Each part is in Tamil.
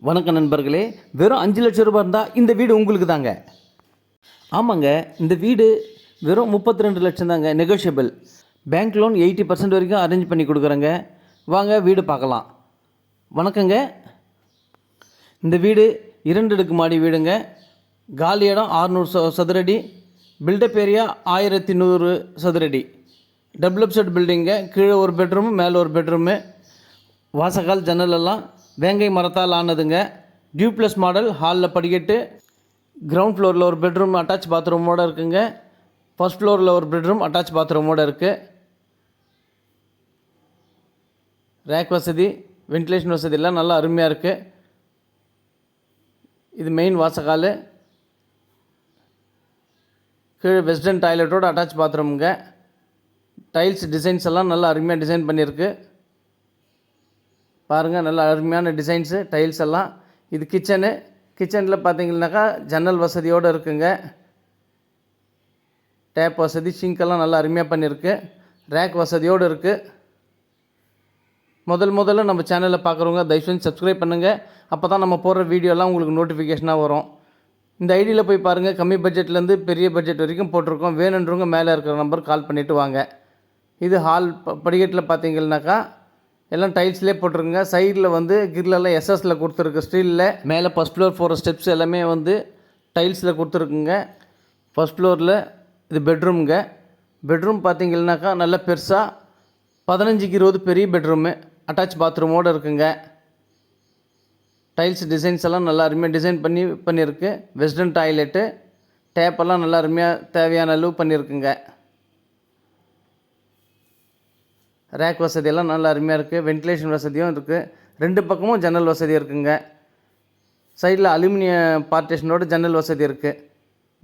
வணக்கம் நண்பர்களே, வெறும் 5 லட்சம் ரூபாய் இருந்தால் இந்த வீடு உங்களுக்கு தாங்க. ஆமாங்க, இந்த வீடு வெறும் 32 லட்சம் தாங்க, நெகோஷியபிள். பேங்க் லோன் 80% வரைக்கும் அரேஞ்ச் பண்ணி கொடுக்குறேங்க. வாங்க வீடு பார்க்கலாம். வணக்கங்க. இந்த வீடு 2 அடுக்கு மாடி வீடுங்க. காலி இடம் 600 சதுரடி, பில்டப் ஏரியா 1100 சதுரடி. டபுள் அப்செட் பில்டிங்க. கீழே ஒரு பெட்ரூமு, மேலே ஒரு பெட்ரூமு. வாசக்கால் ஜன்னல் எல்லாம் வேங்கை மரத்தால் ஆனதுங்க. Duplex model. ஹாலில் படிக்கட்டு. கிரவுண்ட் ஃப்ளோரில் ஒரு பெட்ரூம் அட்டாச் பாத்ரூமோடு இருக்குங்க. ஃபர்ஸ்ட் ஃப்ளோரில் ஒரு பெட்ரூம் அட்டாச் பாத்ரூமோடு இருக்குது. ரேக் வசதி, வென்டிலேஷன் வசதி எல்லாம் நல்லா அருமையாக இருக்குது. இது மெயின் வாசக்கால். கீழே வெஸ்டர்ன் டாய்லெட்டோட அட்டாச் பாத்ரூமுங்க. டைல்ஸ் டிசைன்ஸ் எல்லாம் நல்லா அருமையாக டிசைன் பண்ணியிருக்கு. பாருங்கள், நல்ல அருமையான டிசைன்ஸு, டைல்ஸ் எல்லாம். இது கிச்சனு. கிச்சனில் பார்த்தீங்கன்னாக்கா ஜன்னல் வசதியோடு இருக்குங்க. டேப் வசதி, சிங்க்கெல்லாம் நல்லா அருமையாக பண்ணியிருக்கு. ரேக் வசதியோடு இருக்குது. முதல்ல நம்ம சேனலில் பார்க்குறவங்க தயவு செஞ்சு சப்ஸ்கிரைப் பண்ணுங்கள். அப்போ தான் நம்ம போடுற வீடியோலாம் உங்களுக்கு நோட்டிஃபிகேஷனாக வரும். இந்த ஐடியில் போய் பாருங்கள். கம்மி பட்ஜெட்லேருந்து பெரிய பட்ஜெட் வரைக்கும் போட்டிருக்கோம். வேணுன்றவங்க மேலே இருக்கிற நம்பர் கால் பண்ணிவிட்டு வாங்க. இது ஹால். படிக்கட்டில் பார்த்தீங்கன்னாக்கா எல்லாம் டைல்ஸ்லேயே போட்டிருக்குங்க. சைடில் வந்து கிரிலெல்லாம் எஸ்எஸில் கொடுத்துருக்கு, ஸ்டீலில். மேலே ஃபஸ்ட் ஃப்ளோர் போகிற ஸ்டெப்ஸ் எல்லாமே வந்து டைல்ஸில் கொடுத்துருக்குங்க. ஃபஸ்ட் ஃப்ளோரில் இது பெட்ரூம்ங்க. பெட்ரூம் பார்த்தீங்கன்னாக்கா நல்ல பெருசாக 15க்கு 20 பெரிய பெட்ரூமு. அட்டாச் பாத்ரூமோடு இருக்குங்க. டைல்ஸ் டிசைன்ஸ் எல்லாம் நல்லா அருமையாக டிசைன் பண்ணியிருக்கு. Western toilet. டேப்பெல்லாம் நல்லா அருமையாக தேவையான அளவு பண்ணியிருக்குங்க. ரேக் வசதியெல்லாம் நல்லா அருமையாக இருக்குது. வென்டிலேஷன் வசதியும் இருக்குது. 2 பக்கமும் ஜன்னல் வசதி இருக்குங்க. சைடில் அலுமினியம் பார்ட்டிஷனோட ஜன்னல் வசதி இருக்குது.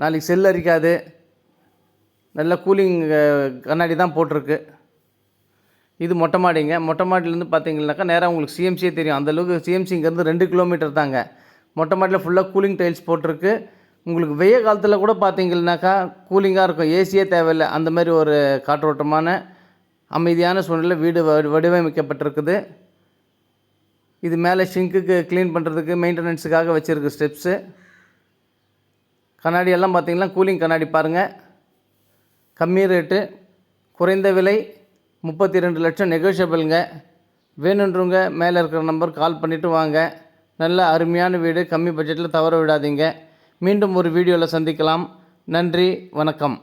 நாளைக்கு செல் அரிக்காது. நல்ல கூலிங் கண்ணாடி தான் போட்டிருக்கு. இது மொட்டை மாடிங்க. மொட்டை மாடிலேருந்து பார்த்தீங்கன்னாக்கா நேராக உங்களுக்கு சிஎம்சியே தெரியும். அந்தளவுக்கு சிஎம்சிங்கிறது 2 கிலோமீட்டர் தாங்க. மொட்டை மாடியில் ஃபுல்லாக கூலிங் டைல்ஸ் போட்டிருக்கு. உங்களுக்கு வெய்ய காலத்தில் கூட பார்த்தீங்கன்னாக்கா கூலிங்காக இருக்கும். ஏசியே தேவையில்லை. அந்த மாதிரி ஒரு காற்றோட்டமான அமைதியான சூழ்நிலை வீடு வடிவமைக்கப்பட்டிருக்குது. இது மேலே ஷிங்க்குக்கு க்ளீன் பண்ணுறதுக்கு மெயின்டெனன்ஸுக்காக வச்சுருக்கு ஸ்டெப்ஸு. கண்ணாடியெல்லாம் பார்த்திங்கன்னா கூலிங் கண்ணாடி பாருங்கள். கம்மி ரேட்டு, குறைந்த விலை, 32 லட்சம் நெகோஷியபிளுங்க. வேணுன்றவங்க மேலே இருக்கிற நம்பர் கால் பண்ணிவிட்டு வாங்க. நல்ல அருமையான வீடு, கம்மி பட்ஜெட்டில் தவற விடாதீங்க. மீண்டும் ஒரு வீடியோவில் சந்திக்கலாம். நன்றி, வணக்கம்.